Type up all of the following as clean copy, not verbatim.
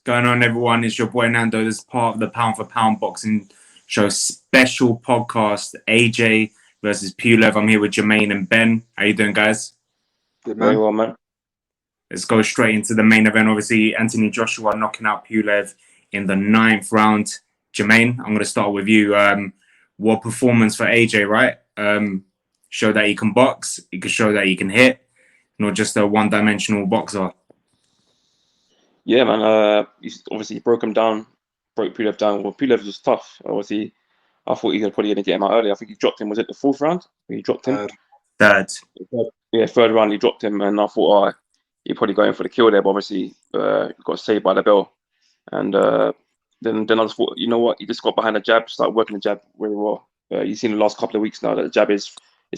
Going on, everyone? It's your boy Nando. This is part of the Pound for Pound Boxing Show special podcast. AJ versus Pulev. I'm here with Jermaine and Ben. How you doing, guys? Good Very man. well, man. Let's go straight into the main event. Obviously, Anthony Joshua knocking out Pulev in the 9th round. Jermaine, I'm going to start with you. What performance for AJ, right? Show that he can box. He can show that he can hit. Not just a one-dimensional boxer. Yeah, man. He's obviously broke Pulev down. Well, Pulev was tough. Obviously, I thought he was probably going to get him out early. I think he dropped him. Was it the 4th round? He dropped him. Third. Yeah, 3rd round he dropped him, and I thought, he'd probably go in for the kill there. But obviously, got saved by the bell. And then I just thought, you know what? He just got behind the jab, started working the jab really well. You've seen the last couple of weeks now that the jab is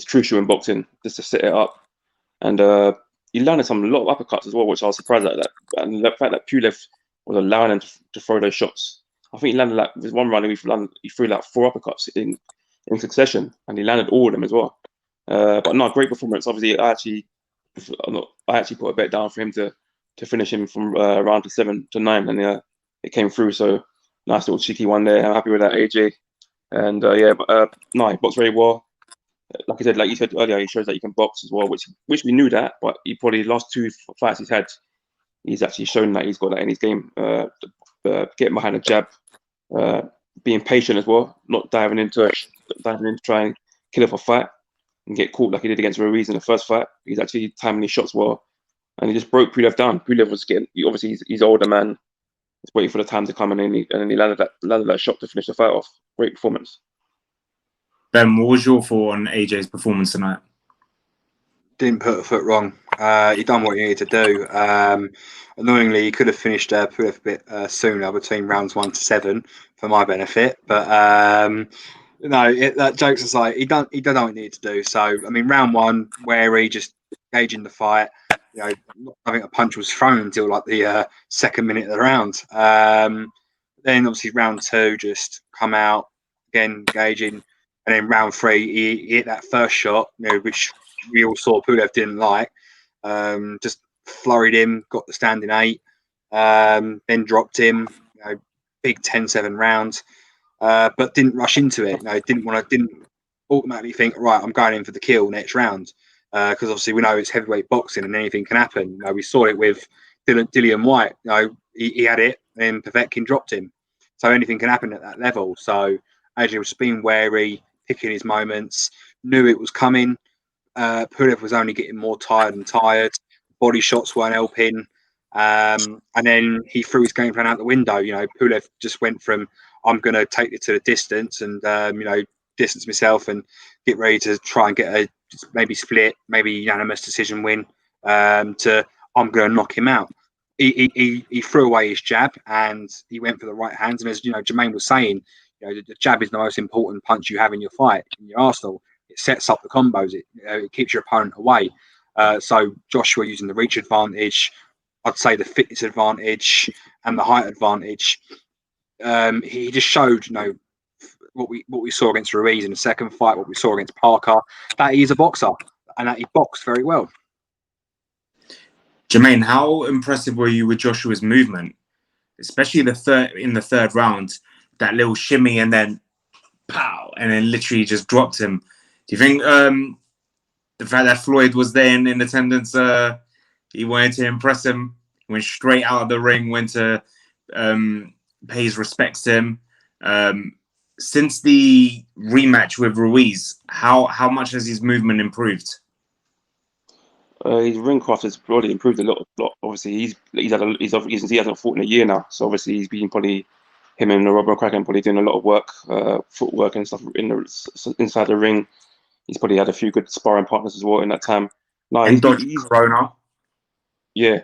crucial in boxing, just to set it up. And he landed a lot of uppercuts as well, which I was surprised at. That, and the fact that Pulev was allowing him to throw those shots. I think he landed with one round, he threw 4 uppercuts in succession, and he landed all of them as well. But no, great performance. Obviously, I actually put a bet down for him to finish him from round to 7 to 9, and it came through. So nice little cheeky one there. I'm happy with that, AJ. And no, he boxed very well. Like you said earlier, he shows that he can box as well, which we knew that. But he probably the last 2 fights he's actually shown that he's got that in his game. Getting behind a jab, being patient as well, not diving in to try and kill off a fight and get caught like he did against Ruiz in the first fight. He's actually timing his shots well, and he just broke Pulev down. Pulev was obviously he's an older man. He's waiting for the time to come, and then he landed that shot to finish the fight off. Great performance. Ben, what was your thought on AJ's performance tonight? Didn't put a foot wrong. He done what he needed to do. Annoyingly, he could have finished Pulev a bit sooner between rounds 1 to 7 for my benefit. But that jokes aside, he done what he needed to do. So I mean, round 1, wary, just gauging the fight. I think a punch was thrown until like the 2nd minute of the round. Then obviously round 2, just come out again, gauging. And then round 3, he hit that first shot, which we all saw Pulev didn't like. Just flurried him, got the standing 8, then dropped him. Big 10-7 round, but didn't rush into it. Didn't automatically think, right, I'm going in for the kill next round, because obviously we know it's heavyweight boxing and anything can happen. We saw it with Dillian White. He had it, and Povetkin dropped him, so anything can happen at that level. So AJ was being wary, picking his moments, knew it was coming. Pulev was only getting more tired and tired. Body shots weren't helping. And then he threw his game plan out the window. Pulev just went from, I'm going to take it to the distance and, distance myself and get ready to try and get a maybe split, maybe unanimous decision win, to I'm going to knock him out. He threw away his jab and he went for the right hands. And as Jermaine was saying, the jab is the most important punch you have in your fight, in your arsenal. It sets up the combos. It keeps your opponent away. So Joshua using the reach advantage, I'd say the fitness advantage and the height advantage. He just showed, what we saw against Ruiz in the 2nd fight, what we saw against Parker, that he's a boxer and that he boxed very well. Jermaine, how impressive were you with Joshua's movement, especially in the 3rd round? That little shimmy and then pow, and then literally just dropped him. Do you think the fact that Floyd was there in attendance, he wanted to impress him, went straight out of the ring, went to pay his respects to him? Since the rematch with Ruiz, how much has his movement improved? His ring craft has probably improved a lot. Obviously, he hasn't fought in a year now, so obviously he's been probably. Him and Robert Kraken probably doing a lot of work, footwork and stuff inside the ring. He's probably had a few good sparring partners as well in that time. No, and he's Corona. Yeah,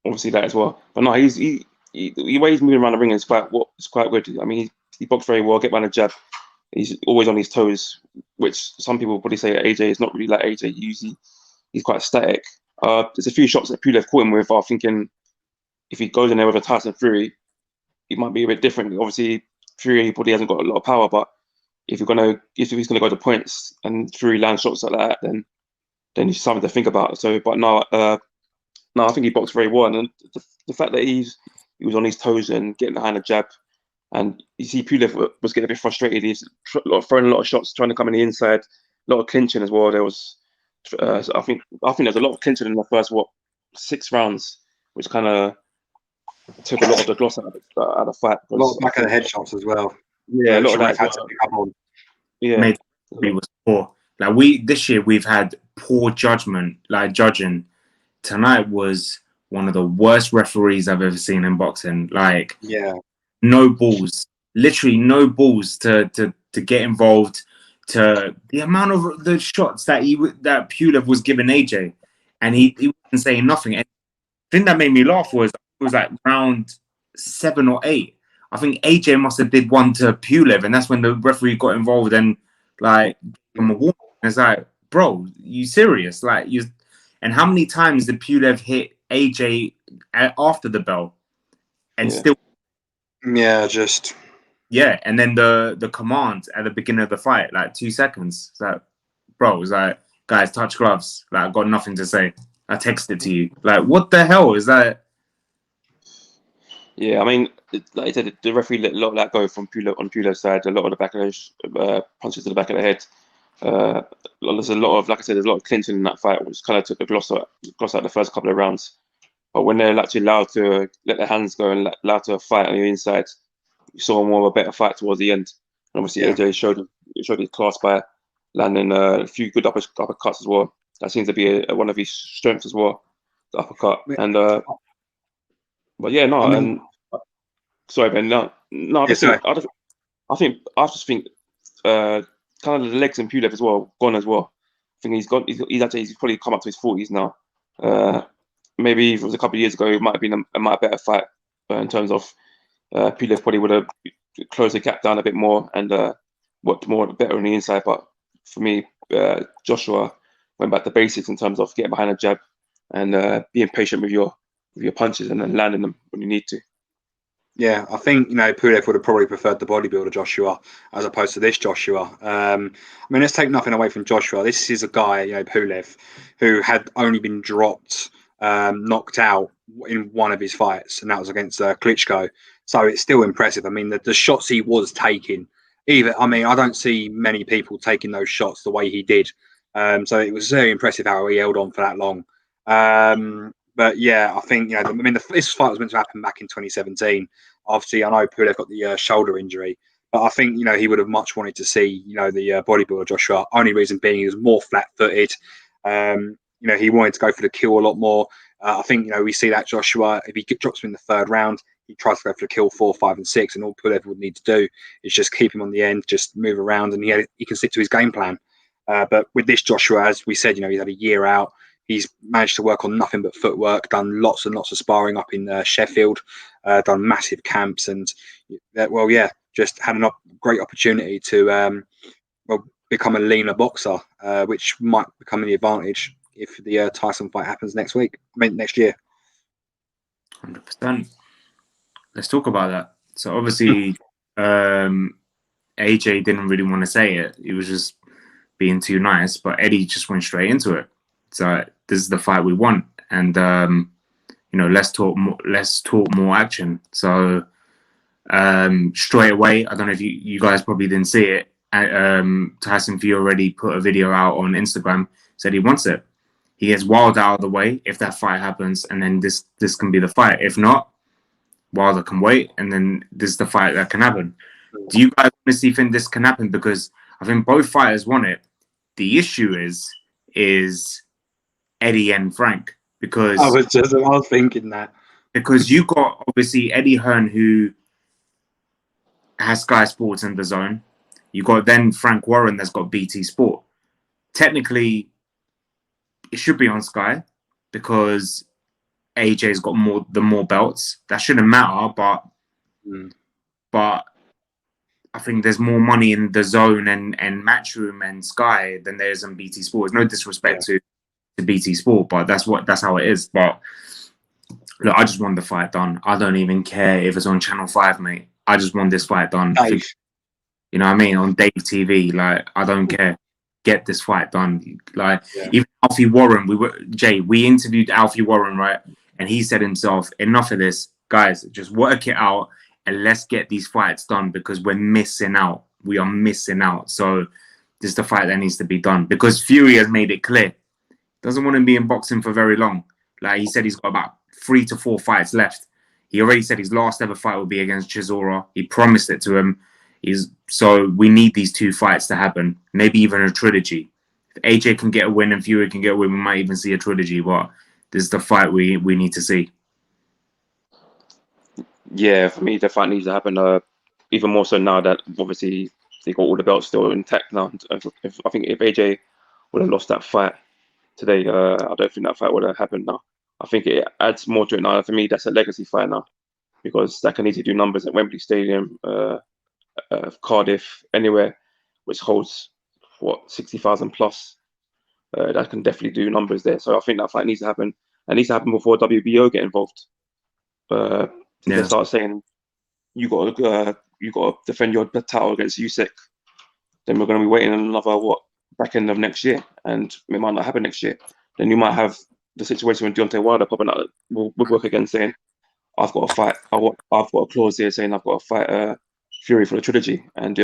obviously that as well. But no, the way he's moving around the ring is quite good. I mean, he boxed very well, get behind the jab. He's always on his toes, which some people probably say AJ is not really like AJ. He's quite static. There's a few shots that Pulev caught him with. I'm thinking if he goes in there with a Tyson Fury, it might be a bit different. Obviously, Fury probably hasn't got a lot of power, but if he's gonna go to points and Fury lands shots like that, then it's something to think about. So, but no, I think he boxed very well, and the fact that he's he was on his toes and getting behind the jab. And you see Pulev was getting a bit frustrated. He's throwing a lot of shots, trying to come in the inside, a lot of clinching as well. There was, I think there's a lot of clinching in the first 6 rounds, which kind of took a lot of the gloss out of the fight. A lot of back of the head shots as well. Yeah, a lot of that. Had to pick up on. Yeah, it was poor. Like this year we've had poor judgment, like judging. Tonight was one of the worst referees I've ever seen in boxing. Like, no balls, literally no balls to get involved. To the amount of the shots that Pulev was giving AJ, and he wasn't saying nothing. And the thing that made me laugh was it was like round 7 or 8. I think AJ must have did one to Pulev, and that's when the referee got involved and like gave him a warning. It's like, bro, you serious? Like you. And how many times did Pulev hit AJ after the bell, and still? Yeah, and then the command at the beginning of the fight, like 2 seconds. It's like, bro, it's like, guys, touch gloves. Like, I've got nothing to say. I texted to you. Like, what the hell is that? Yeah, I mean, like I said, the referee let a lot of that go from Pulev on Pulev's side. A lot of the back of the punches to the back of the head. There's a lot of, like I said, there's a lot of clinching in that fight, which kind of took the gloss out the first couple of rounds. But when they're actually allowed to let their hands go and allowed to fight on the inside, you saw more of a better fight towards the end. And obviously, AJ showed his class by landing a few good uppercuts as well. That seems to be one of his strengths as well, the uppercut. And but yeah, no. And sorry, Ben. No. I just think kind of the legs in Pulev as well gone as well. I think he's probably come up to his 40s now. Maybe if it was a couple of years ago, it might have been a better fight in terms of Pulev probably would have closed the gap down a bit more and worked more better on the inside. But for me, Joshua went back to basics in terms of getting behind a jab and being patient with your punches and then landing them when you need to. Yeah, I think, Pulev would have probably preferred the bodybuilder Joshua as opposed to this Joshua. I mean, let's take nothing away from Joshua. This is a guy, Pulev, who had only been dropped, knocked out in one of his fights, and that was against Klitschko. So it's still impressive. I mean, the shots he was taking, I don't see many people taking those shots the way he did. So it was very impressive how he held on for that long. But yeah, I think this fight was meant to happen back in 2017. Obviously, I know Pulev got the shoulder injury, but I think he would have much wanted to see the bodybuilder Joshua. Only reason being he was more flat-footed. He wanted to go for the kill a lot more. I think we see that Joshua, if he drops him in the 3rd round, he tries to go for the kill 4, 5, and 6, and all Pulev would need to do is just keep him on the end, just move around, and he can stick to his game plan. But with this Joshua, as we said, he's had a year out. He's managed to work on nothing but footwork, done lots and lots of sparring up in Sheffield, done massive camps, and just had a great opportunity to become a leaner boxer, which might become an advantage if the Tyson fight happens next year. 100%. Let's talk about that. So obviously, AJ didn't really want to say it. He was just being too nice, but Eddie just went straight into it. So this is the fight we want, and let's talk more action. So straight away, I don't know if you guys probably didn't see it. Tyson Fury already put a video out on Instagram, said he wants it. He gets Wilder out of the way if that fight happens, and then this can be the fight. If not, Wilder can wait, and then this is the fight that can happen. Do you guys honestly think this can happen? Because I think both fighters want it. The issue is Eddie and Frank, because I was thinking that, because you got obviously Eddie Hearn, who has Sky Sports and DAZN. You got then Frank Warren that's got BT Sport. Technically, it should be on Sky because AJ's got more belts. That shouldn't matter, but I think there's more money in DAZN and Matchroom and Sky than there is on BT Sport. No disrespect to BT Sport, but that's how it is. But look, I just want the fight done. I don't even care if it's on Channel 5, mate. I just want this fight done. You know what I mean? On Dave TV, like, I don't care. Get this fight done. Like, even Alfie Warren, we interviewed Alfie Warren, right? And he said himself, enough of this. guys, just work it out and let's get these fights done because we're missing out. We are missing out. So this is the fight that needs to be done because Fury has made it clear. Doesn't want to be in boxing for very long. Like he said, he's got about 3 to 4 fights left. He already said his last ever fight will be against Chisora. He promised it to him. So we need these 2 fights to happen. Maybe even a trilogy. If AJ can get a win and Fury can get a win, we might even see a trilogy. But this is the fight we need to see. Yeah, for me, the fight needs to happen. Even more so now that obviously they got all the belts still intact now. I think if AJ would have lost that fight today, I don't think that fight would have happened now. I think it adds more to it now. For me, that's a legacy fight now because that can easily do numbers at Wembley Stadium, Cardiff, anywhere which holds 60,000 plus. That can definitely do numbers there. So I think that fight needs to happen. It needs to happen before WBO get involved. They start saying you got to defend your title against Usyk, then we're going to be waiting another back end of next year, and it might not happen next year. Then you might have the situation with Deontay Wilder popping out woodwork again, saying I've got a fight. I've got a clause here saying I've got to fight Fury for the trilogy, and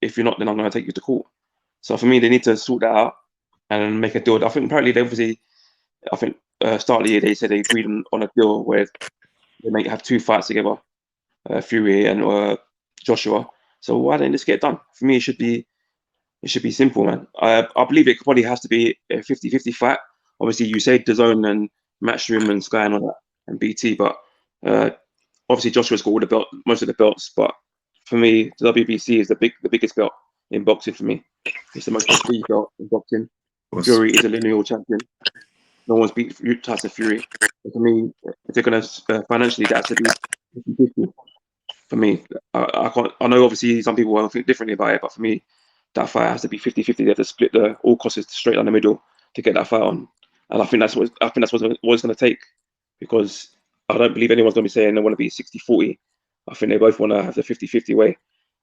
if you're not, then I'm going to take you to court. So for me, they need to sort that out and make a deal. I think apparently start of the year they said they agreed on a deal where they may have 2 fights together, Fury and Joshua. So why don't this get done? For me, it should be simple, man. I believe it probably has to be a 50-50 fight. Obviously, you say DAZN and Matchroom and Sky and all that, and BT, but obviously Joshua's got all most of the belts. But for me, the WBC is the biggest belt in boxing for me. It's the most prestige belt in boxing. Fury is a lineal champion. No one's beat Tyson Fury. For me, if they're going to financially, that has to be 50-50. For me, I know obviously some people will think differently about it, but for me, that fight has to be 50-50. They have to split all costs straight down the middle to get that fight on. And I think that's what it's going to take, because I don't believe anyone's going to be saying they want to be 60-40. I think they both want to have the 50-50 way.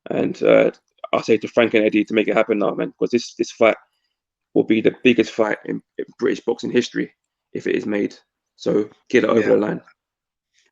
And I say to Frank and Eddie to make it happen now, man, because this fight will be the biggest fight in British boxing history if it is made. So get it over the line.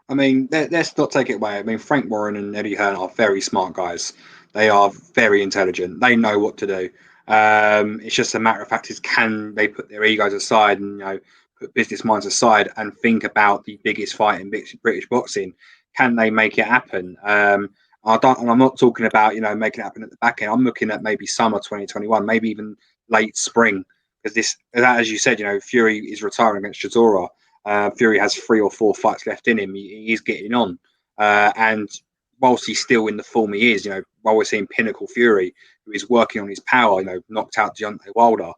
I mean, let's not take it away. I mean, Frank Warren and Eddie Hearn are very smart guys. They are very intelligent. They know what to do. It's just a matter of fact is, can they put their egos aside and put business minds aside and think about the biggest fight in British boxing? Can they make it happen? I'm not talking about making it happen at the back end. I'm looking at maybe summer 2021, maybe even late spring, because as you said, Fury is retiring against Chisora. Fury has 3 or 4 fights left in him. He's getting on, and whilst he's still in the form he is, while we're seeing Pinnacle Fury, who is working on his power, knocked out Deontay Wilder,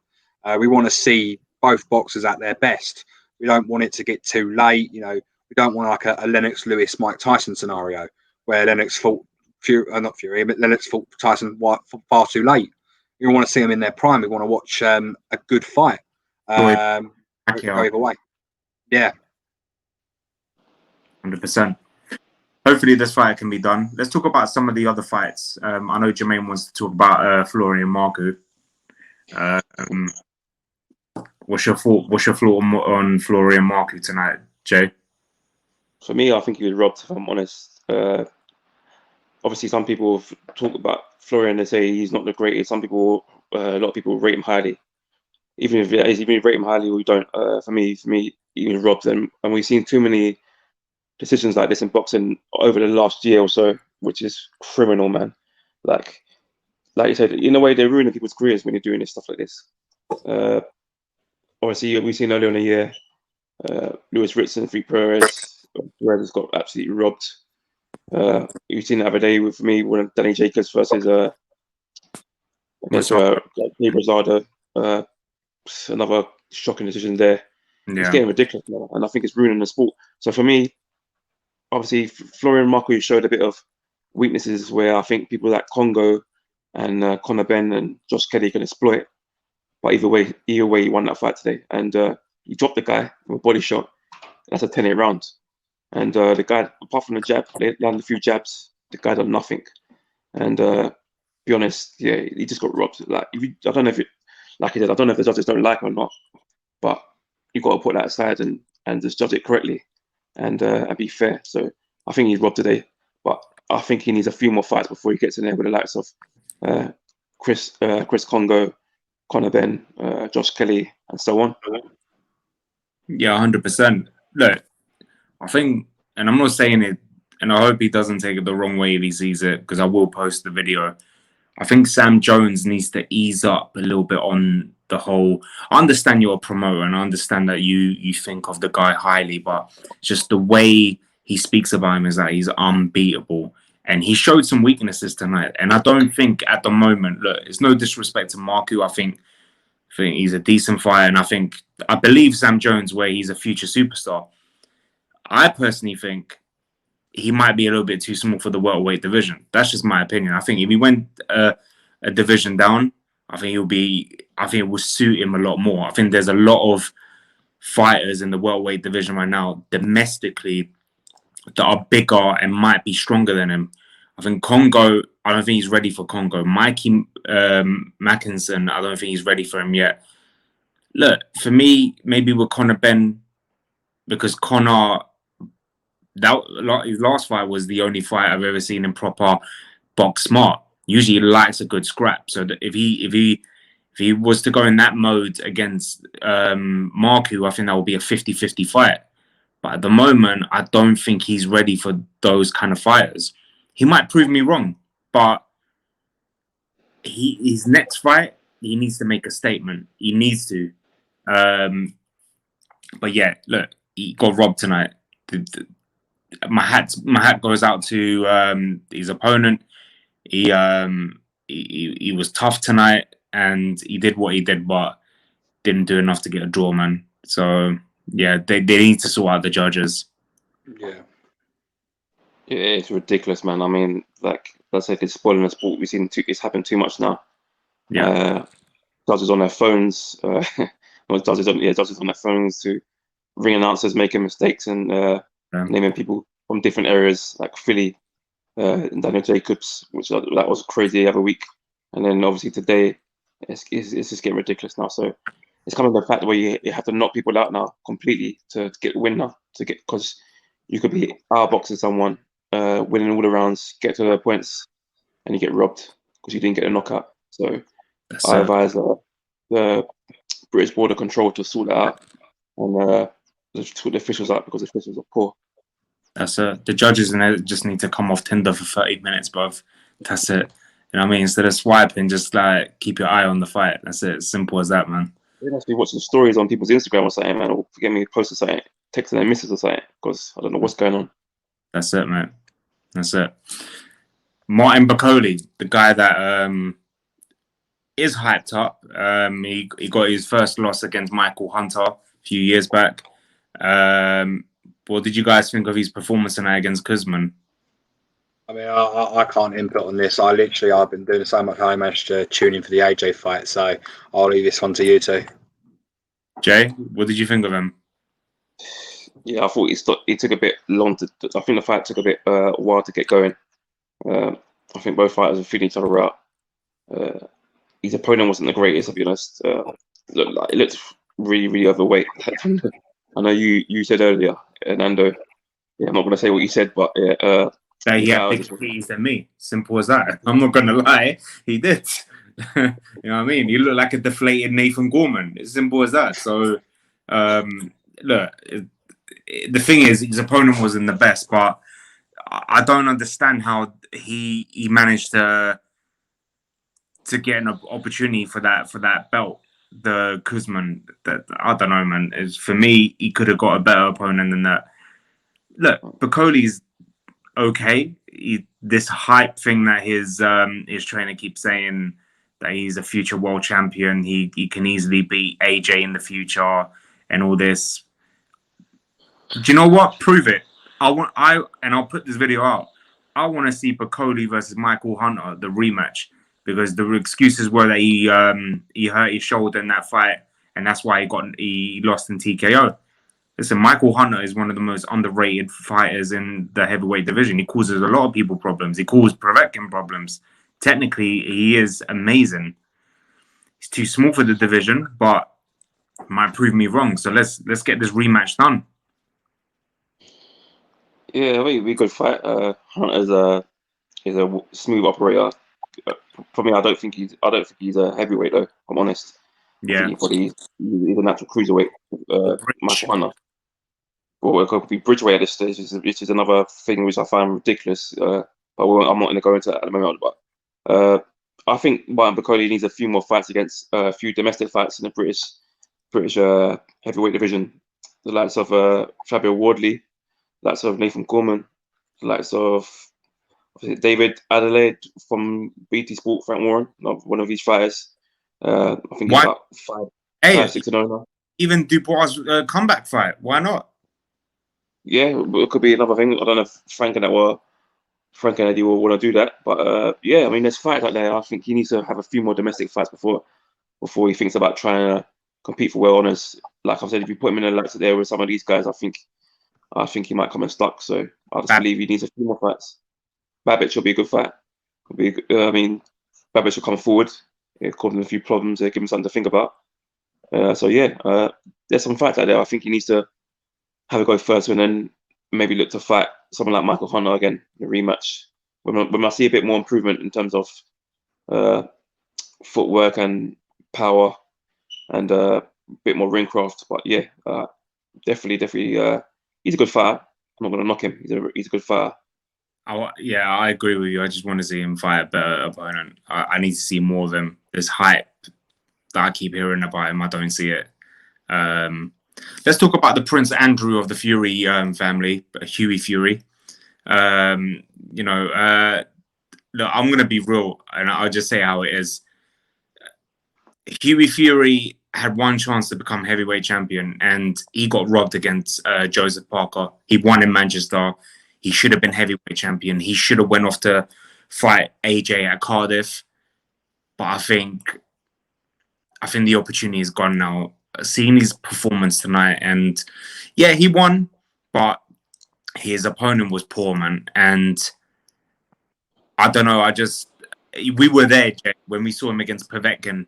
we want to see both boxers at their best. We don't want it to get too late. We don't want like a Lennox Lewis Mike Tyson scenario where Lennox fought Lennox fought Tyson far too late. We want to see them in their prime. We want to watch a good fight. Go either way. Yeah. 100%. Hopefully this fight can be done. Let's talk about some of the other fights. I know Jermaine wants to talk about Florian Margu. What's your thought on Florian Margu tonight, Jay? For me, I think he was robbed, if I'm honest. Obviously, some people talk about Florian and say he's not the greatest. A lot of people rate him highly. Even if you rate him highly or you don't, for me, he was robbed. And we've seen too many decisions like this in boxing over the last year or so, which is criminal, man. Like you said, in a way, they're ruining people's careers when you're doing this stuff like this. Obviously, we've seen earlier in the year, Lewis Ritson, Perez has got absolutely robbed. You've seen the other day with me when Danny Jacobs versus against Rosado. Another shocking decision there. Yeah. It's getting ridiculous now, and I think it's ruining the sport. So for me, obviously, Florian Margu showed a bit of weaknesses where I think people like Congo and Conor Benn and Josh Kelly can exploit. But either way, he won that fight today, and he dropped the guy with a body shot. That's a 10-8 round, and the guy, apart from the jab, they landed a few jabs. The guy done nothing, and be honest, yeah, he just got robbed. Like I don't know if like I said, I don't know if the judges don't like him or not, but you got to put that aside and just judge it correctly and be fair. So I think he's robbed today, but I think he needs a few more fights before he gets in there with the likes of Chris Congo, Conor Ben, Josh Kelly, and so on. Yeah, 100%. Look, I think, and I'm not saying it, and I hope he doesn't take it the wrong way if he sees it, because I will post the video. I think Sam Jones needs to ease up a little bit on the whole. I understand you're a promoter, and I understand that you think of the guy highly, but just the way he speaks about him is that he's unbeatable. And he showed some weaknesses tonight. And I don't think at the moment, look, it's no disrespect to Marku. I think he's a decent fighter, and I believe Sam Jones where he's a future superstar. I personally think he might be a little bit too small for the welterweight division. That's just my opinion. I think if he went a division down, I think it will suit him a lot more. I think there's a lot of fighters in the welterweight division right now domestically that are bigger and might be stronger than him. I think Congo, I don't think he's ready for Congo. Mikey Mackinson, I don't think he's ready for him yet. Look, for me, maybe with Conor Ben, because Conor, his last fight was the only fight I've ever seen him proper box smart. Usually he likes a good scrap. So that if he was to go in that mode against Marku, I think that would be a 50-50 fight. But at the moment, I don't think he's ready for those kind of fighters. He might prove me wrong, but his next fight, he needs to make a statement. He needs to. But yeah, look, he got robbed tonight. My hat goes out to his opponent. He was tough tonight, and he did what he did, but didn't do enough to get a draw, man. So yeah, they need to sort out the judges. Yeah. It's ridiculous, man. I mean, like I said, it's spoiling the sport. We've seen it's happened too much now. Yeah. Judges on their phones. Judges on their phones to ring announcers making mistakes and naming people from different areas, like Philly, Daniel Jacobs, which that was crazy the other week, and then obviously today, it's just getting ridiculous now. So it's kind of the fact where you have to knock people out now completely to get the win now, because you could be outboxing someone, winning all the rounds, get to the points, and you get robbed because you didn't get a knockout. So I advise the British Border Control to sort that out and sort the officials out, because the officials are poor. That's it. The judges just need to come off Tinder for 30 minutes, bruv. That's it. You know what I mean? Instead of swiping, just like keep your eye on the fight. That's it. As simple as that, man. They must be watching stories on people's Instagram or something, man, or forget me posting something, texting their missus or something, because I don't know what's going on. That's it, man. That's it. Martin Okolie, the guy that is hyped up. He got his first loss against Michael Hunter a few years back. What did you guys think of his performance tonight against Kuzman? I mean, I can't input on this. I've been doing so much. I managed to tune in for the AJ fight, so I'll leave this one to you two. Jay, what did you think of him? Yeah, I thought he took a bit long I think the fight took a bit while to get going. I think both fighters were feeling each other out. His opponent wasn't the greatest, to be honest. It looked really, really overweight. I know you said earlier, Nando. Yeah, I'm not going to say what you said, but yeah. He had bigger titties than me. Simple as that. I'm not going to lie. He did. You know what I mean? He looked like a deflated Nathan Gorman. It's simple as that. So, look, the thing is, his opponent wasn't the best, but I don't understand how he managed to get an opportunity for that belt. The Kuzman, that I don't know, man. For me, he could have got a better opponent than that. Look, Okolie's okay. This hype thing that his trainer keeps saying that he's a future world champion. He can easily beat AJ in the future and all this. Do you know what? Prove it. I'll put this video out. I want to see Okolie versus Michael Hunter, the rematch, because the excuses were that he hurt his shoulder in that fight, and that's why he lost in TKO. Listen, Michael Hunter is one of the most underrated fighters in the heavyweight division. He causes a lot of people problems. He causes Povetkin problems. Technically, he is amazing. He's too small for the division, but might prove me wrong. So let's get this rematch done. Yeah, I think it'd be a good fight. Hunter's is a smooth operator. For me, I don't think he's a heavyweight though. I'm honest. I think Yeah, he's a natural cruiserweight. or Bridge. Michael Hunter. Or it could be Bridgeway at this stage, which is another thing which I find ridiculous. But I'm not going to go into that at the moment. But I think Martin Okolie needs a few more fights against a few domestic fights in the British heavyweight division. The likes of Fabio Wardley, the likes of Nathan Gorman, the likes of David Adelaide from BT Sport, Frank Warren, one of these fighters. I think he's Why? about Hey, 5-6-0 now. even Dubois' comeback fight. Why not? Yeah, it could be another thing. I don't know if Frank and Eddie will want to do that, but yeah, I mean, there's fights out there. I think he needs to have a few more domestic fights before he thinks about trying to compete for world honors. Like I said, if you put him in the lights there with some of these guys, I think he might come unstuck. So I just believe he needs a few more fights. Babbitt will be a good fight. I mean, Babbitt will come forward. It caused him a few problems. Give him something to think about. So yeah, there's some fights out there. I think he needs to have a go first, and then maybe look to fight someone like Michael Hunter again in a rematch. When I see a bit more improvement in terms of footwork and power and a bit more ring craft. But yeah, definitely, he's a good fighter. I'm not going to knock him. He's a good fighter. Yeah, I agree with you. I just want to see him fight a better opponent. I need to see more of him. This hype that I keep hearing about him, I don't see it. Let's talk about the Prince Andrew of the Fury family, Hughie Fury. Look, I'm going to be real, and I'll just say how it is. Hughie Fury had one chance to become heavyweight champion, and he got robbed against Joseph Parker. He won in Manchester. He should have been heavyweight champion. He should have went off to fight AJ at Cardiff. But I think the opportunity is gone now. Seeing his performance tonight, and yeah, he won, but his opponent was poor, man. And I don't know. We were there, Jay, when we saw him against Povetkin,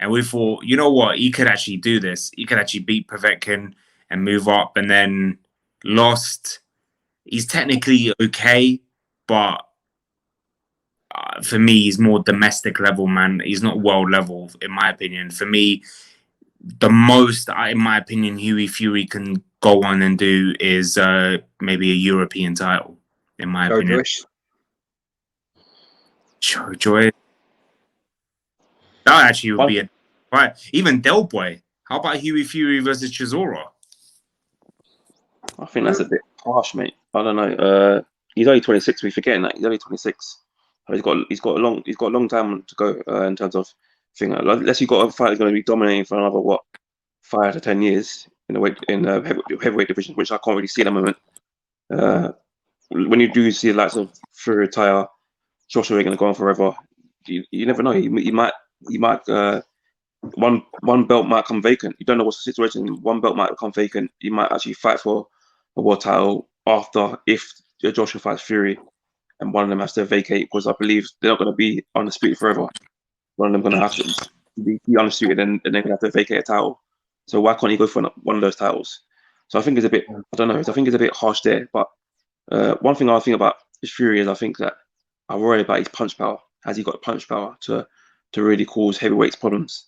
and we thought, you know what, he could actually do this. He could actually beat Povetkin and move up, and then lost. He's technically okay, but for me, he's more domestic level, man. He's not world level, in my opinion. For me, the most, in my opinion, Hughie Fury can go on and do is maybe a European title, in my opinion. Joy. That actually would be a fight. Even Del Boy. How about Hughie Fury versus Chisora? I think that's a bit harsh, mate. I don't know. He's only 26. We're forgetting that he's only 26. He's got a long time to go in terms of thing. Unless you've got a fight that's going to be dominating for another 5 to 10 years in the heavyweight division, which I can't really see at the moment. When you do see the likes of Fury retire, Joshua going to go on forever. You never know. He might one belt might come vacant. You don't know what's the situation. One belt might become vacant. You might actually fight for a world title after, if Joshua fights Fury, and one of them has to vacate, because I believe they're not going to be undisputed forever. One of them going to have to be undisputed, and they're going to have to vacate a title. So why can't he go for one of those titles? So I think it's a bit, I don't know. I think it's a bit harsh there. But one thing I think about Fury is I think that I worry about his punch power. Has he got the punch power to really cause heavyweights problems?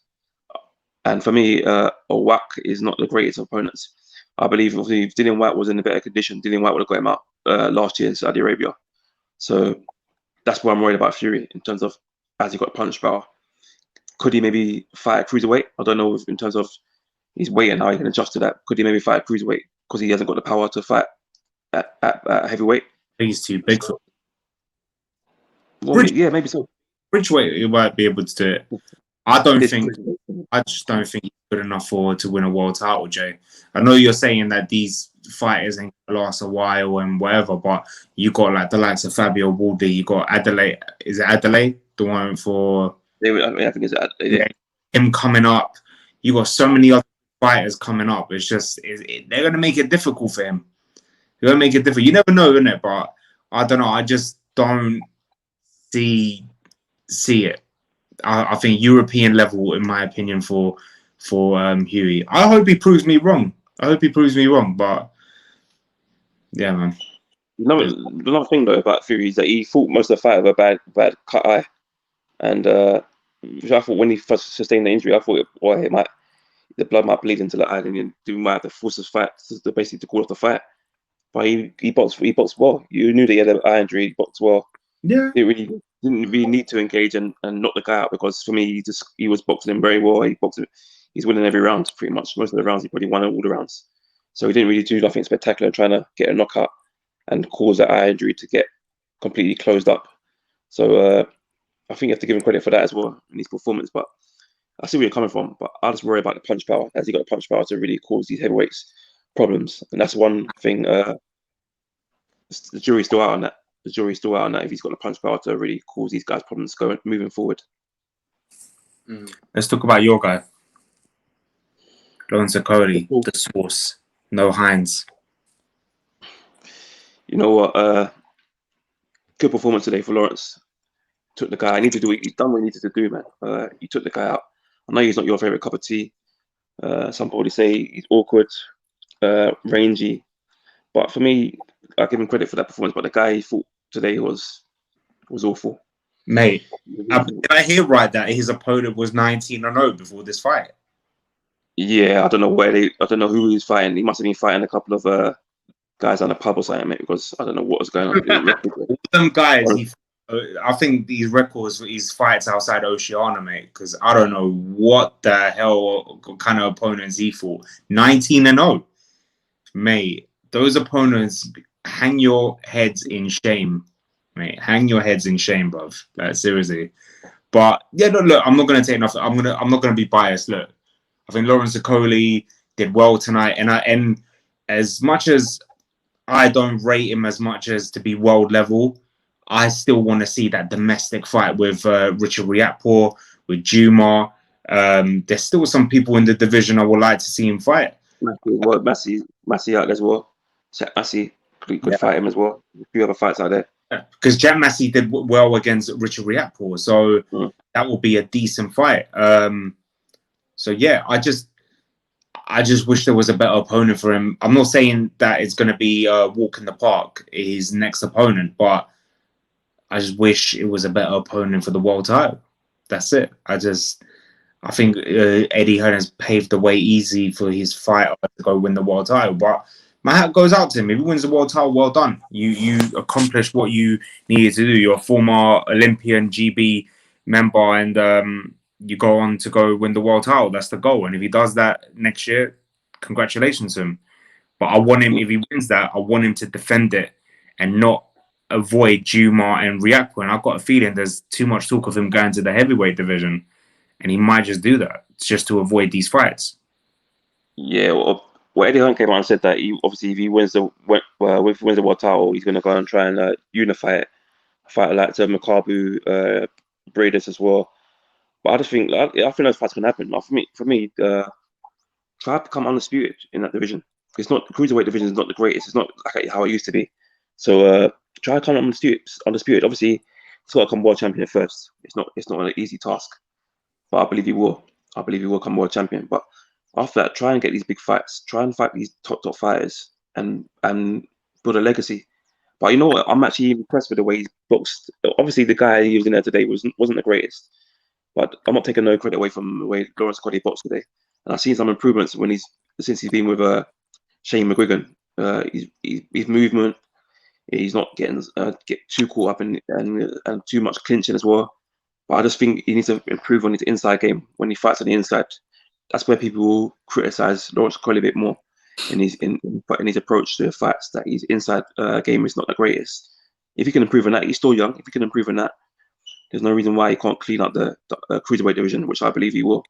And for me, Owak is not the greatest of opponents. I believe if Dillian White was in a better condition, Dillian White would have got him out last year in Saudi Arabia. So that's what I'm worried about Fury in terms of, has he got punch power? Could he maybe fight a cruiserweight? I don't know in terms of his weight and how he can adjust to that. Could he maybe fight a cruiserweight because he hasn't got the power to fight at heavyweight? I think he's too big for it. Well, yeah, maybe so. Bridgeweight, he might be able to do it. I just don't think he's good enough to win a world title, Jay. I know you're saying that these fighters ain't gonna last a while and whatever, but you got like the likes of Fabio Wardley, you got Adelaide. Is it Adelaide? The one for I think it's Adelaide. Him coming up. You got so many other fighters coming up. It's just they're gonna make it difficult for him. They're gonna make it difficult. You never know, innit? But I don't know. I just don't see it. I think European level, in my opinion, for Hughie. I hope he proves me wrong. But yeah, man. Another thing though about Fury is that he fought most of the fight with a bad cut eye, and I thought when he first sustained the injury, I thought the blood might bleed into the eye, and he might have to force his fight to basically to call off the fight. But he boxed well. You knew that he had an eye injury. He boxed well. Yeah. He didn't really need to engage and knock the guy out, because for me he was boxing him very well. He's winning every round pretty much. Most of the rounds he probably won all the rounds. So he didn't really do nothing spectacular trying to get a knockout and cause that eye injury to get completely closed up. So I think you have to give him credit for that as well in his performance. But I see where you're coming from. But I just worry about the punch power. Has he got the punch power to really cause these heavyweights problems? And that's one thing. The jury's still out on that. The jury's still out on that if he's got the punch power to really cause these guys problems moving forward. Let's talk about your guy, Zicoli, the source. No Hines. You know what? Good performance today for Lawrence. Took the guy. He's done what he needed to do, man. He took the guy out. I know he's not your favorite cup of tea. Some probably say he's awkward, rangy, but for me, I give him credit for that performance. But the guy he fought today was awful. Mate, did I hear right that his opponent was 19-0 before this fight? Yeah, I don't know who he was fighting. He must have been fighting a couple of guys on the pub or something, mate, because I don't know what was going on. Some guys, I think these records for his fights outside Oceania, mate, because I don't know what the hell kind of opponents he fought. 19-0. Mate, those opponents, hang your heads in shame, mate. Hang your heads in shame, bruv. Like, seriously. But yeah, no, look, I'm not gonna take nothing. I'm not gonna be biased. Look, I think Lawrence Okolie did well tonight, and as much as I don't rate him as much as to be world level, I still want to see that domestic fight with Richard Riakporhe, with Juma. There's still some people in the division I would like to see him fight. Massey out as well. Massey could fight him as well. A few other fights out there. Because Jack Massey did well against Richard Riakporhe, so that will be a decent fight. So yeah, I just wish there was a better opponent for him. I'm not saying that it's going to be a walk in the park, his next opponent, but I just wish it was a better opponent for the world title. That's it. I think Eddie Hearn has paved the way easy for his fighter to go win the world title. But my hat goes out to him. If he wins the world title, well done. You accomplished what you needed to do. You're a former Olympian GB member, and you go on to go win the world title. That's the goal. And if he does that next year, congratulations to him. But I want him, if he wins that, I want him to defend it and not avoid Juma and Riakporhe. And I've got a feeling there's too much talk of him going to the heavyweight division, and he might just do that just to avoid these fights. Yeah, well, Eddie Hearn came out and said that obviously if he wins the world title, he's going to go and try and unify it, fight like Makabu, Bradis as well. But I just think I think those fights can happen. For me, try to become undisputed in that division. It's not the cruiserweight division is not the greatest. It's not like how it used to be. So try to come undisputed. Obviously, he's got to come world champion first. It's not an easy task, but I believe he will. I believe he will come world champion. But after that, try and get these big fights. Try and fight these top fighters and build a legacy. But you know what? I'm actually impressed with the way he's boxed. Obviously, the guy he was in there today wasn't the greatest. But I'm not taking no credit away from the way Lawrence Okolie boxed today. And I've seen some improvements since he's been with Shane McGuigan. His movement, he's not getting get too caught up in and too much clinching as well. But I just think he needs to improve on his inside game when he fights on the inside. That's where people will criticize Lawrence Okolie a bit more in his approach to the fights. That his inside game is not the greatest. If he can improve on that, he's still young. If he can improve on that, there's no reason why he can't clean up the cruiserweight division, which I believe he will.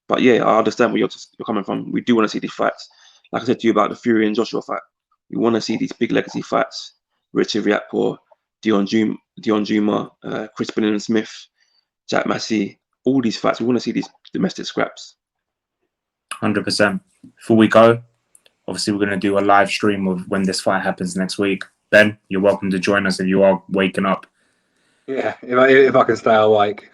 But yeah, I understand where you're coming from. We do want to see these fights. Like I said to you about the Fury and Joshua fight, we want to see these big legacy fights. Richard Riakporhe, Dion Juma, Chris Smith, Jack Massey, all these fights. We want to see these domestic scraps. 100%. Before we go, obviously we're going to do a live stream of when this fight happens next week. Ben, you're welcome to join us if you are waking up. Yeah, if I can stay awake.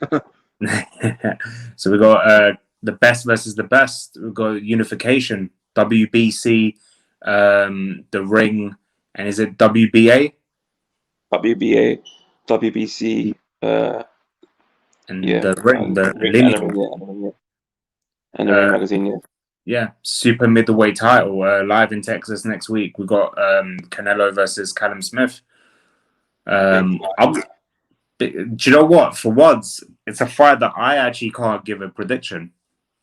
So we got the best versus the best. We've got unification, WBC, the Ring, And is it WBA? WBA, WBC, And yeah, the ring, the lineal. And the Ring magazine, yeah. Yeah, super middleweight title live in Texas next week. We got Canelo versus Callum Smith. Do you know what? For once, it's a fight that I actually can't give a prediction.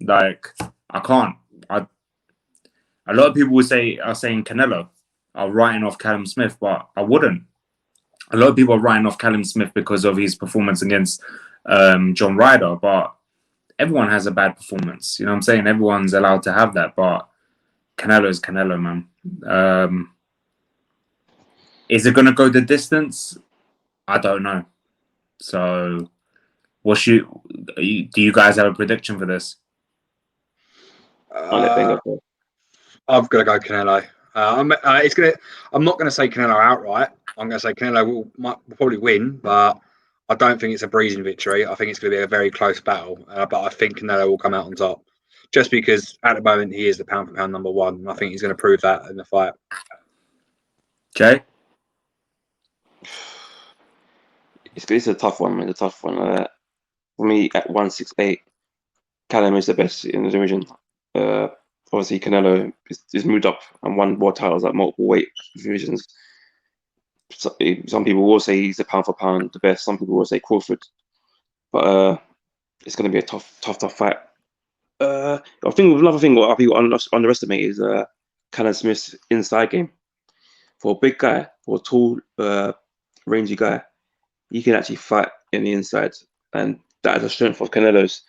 Like, I can't. A lot of people are saying Canelo are writing off Callum Smith, but I wouldn't. A lot of people are writing off Callum Smith because of his performance against John Ryder, but everyone has a bad performance. You know what I'm saying? Everyone's allowed to have that, but Canelo is Canelo, man. Is it going to go the distance? I don't know. So, do you guys have a prediction for this? I'm gonna go Canelo. I'm not gonna say Canelo outright. I'm gonna say Canelo will probably win, but I don't think it's a breezing victory. I think it's going to be a very close battle. But I think Canelo will come out on top, just because at the moment he is the pound for pound number one, and I think he's going to prove that in the fight. Jay? It's a tough one, man. It's a tough one. For me, at 168, Callum is the best in the division. Obviously, Canelo is moved up and won more titles at multiple weight divisions. Some people will say he's a pound for pound the best. Some people will say Crawford. But it's going to be a tough fight. I think another thing what people underestimate is Callum Smith's inside game. For a big guy, for a tall, rangy guy, he can actually fight in the inside, and that is a strength of Canelo's.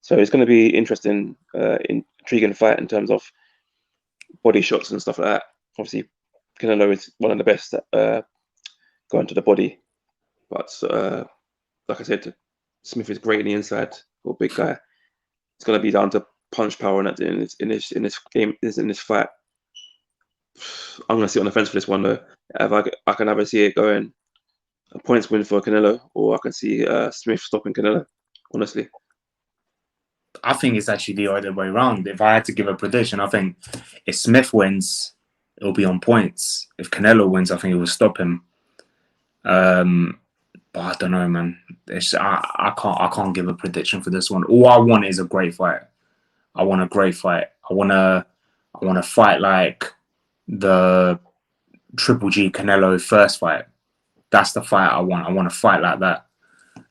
So it's going to be interesting, intriguing fight in terms of body shots and stuff like that. Obviously, Canelo is one of the best at going to the body, but like I said, Smith is great in the inside for a big guy. It's going to be down to punch power in this fight. I'm going to sit on the fence for this one though. I can either see it going a points win for Canelo, or I can see Smith stopping Canelo. Honestly, I think it's actually the other way around. If I had to give a prediction, I think if Smith wins, it'll be on points. If Canelo wins, I think it will stop him. But I don't know, man. I can't give a prediction for this one. All I want is a great fight. I want a great fight. I want to fight like the Triple G Canelo first fight. That's the fight I want. I want to fight like that.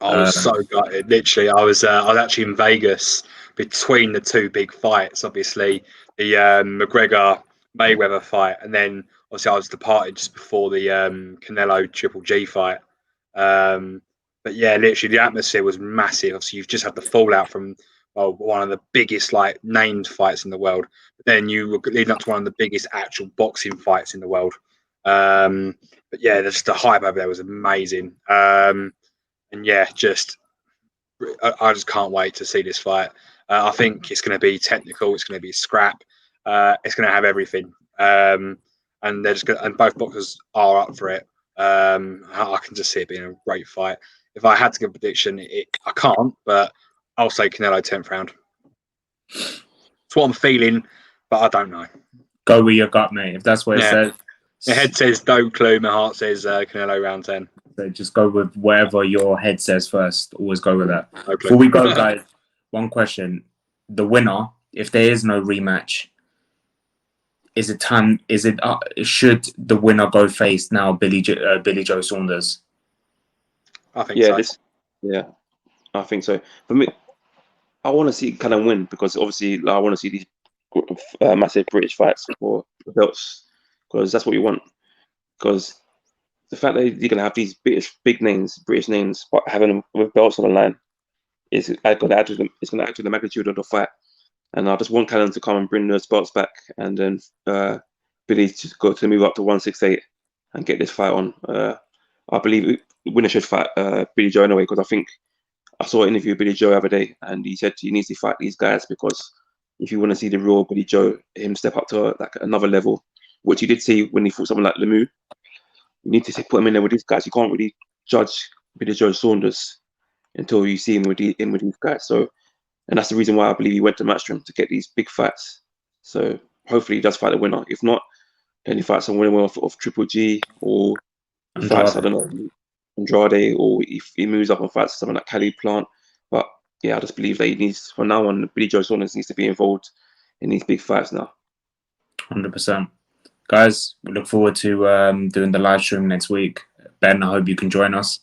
I was so gutted. Literally, I was actually in Vegas between the two big fights. Obviously, the McGregor Mayweather fight, and then obviously I was departed just before the Canelo Triple G fight. But yeah, literally the atmosphere was massive. Obviously, you've just had the fallout from one of the biggest like named fights in the world. But then you were leading up to one of the biggest actual boxing fights in the world. But yeah, just the hype over there was amazing. And yeah, I just can't wait to see this fight. I think it's going to be technical. It's going to be scrap. It's going to have everything. And they're just and both boxers are up for it. I can just see it being a great fight. If I had to give a prediction, I can't, but I'll say Canelo 10th round. It's what I'm feeling, but I don't know. Go with your gut, mate. If that's what it says. My head says no clue. My heart says Canelo round 10. So just go with whatever your head says first. Always go with that. No clue. Before we go, guys, one question. The winner, if there is no rematch, should the winner go face now Billy Joe Saunders? I think so. I think so. For me, I want to see Callum win because obviously I want to see these massive British fights for the belts because that's what you want. Because the fact that you're gonna have these British names, but having them with belts on the line is going to add to the magnitude of the fight. And I just want Callum to come and bring those belts back, and then Billy to move up to 168 and get this fight on. I believe winner should fight Billy Joe anyway, because I think I saw an interview with Billy Joe the other day, and he said he needs to fight these guys because if you want to see the real Billy Joe, him step up to like another level, which he did see when he fought someone like Lemieux. You need to put him in there with these guys. You can't really judge Billy Joe Saunders until you see him with these guys. So, and that's the reason why I believe he went to Matchroom to get these big fights. So hopefully he does fight the winner. If not, any fights on winning of Triple G or fights, I don't know, Andrade, or if he moves up and fights something like Cali Plant. But yeah, I just believe that he needs, from now on, Billy Joe Saunders needs to be involved in these big fights now. 100%. Guys, we look forward to doing the live stream next week. Ben, I hope you can join us.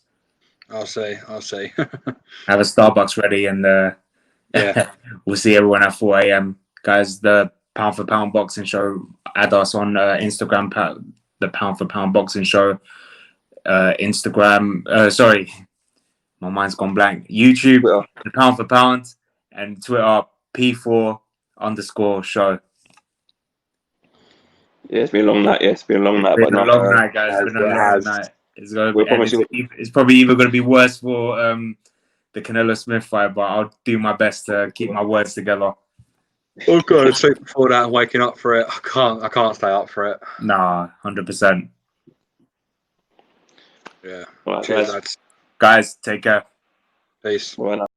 I'll see. Have a Starbucks ready, and Yeah. we'll see everyone at 4 a.m. Guys, the Pound for Pound Boxing Show, add us on Instagram, the Pound for Pound Boxing Show. Instagram, sorry, my mind's gone blank. YouTube, Twitter. the Pound for Pound, and Twitter, P4_show. Yeah, it's been a long night. Yeah, it's been a long night. It's been but a no, long night, guys. It's been a long night. It's going to be. It's probably either going to be worse for the Canelo Smith fight, but I'll do my best to keep my words together. Oh god, sleep before that and waking up for it. I can't stay up for it. Nah, 100%. Yeah. All right, Cheers, lads. Guys, take care. Peace. Well,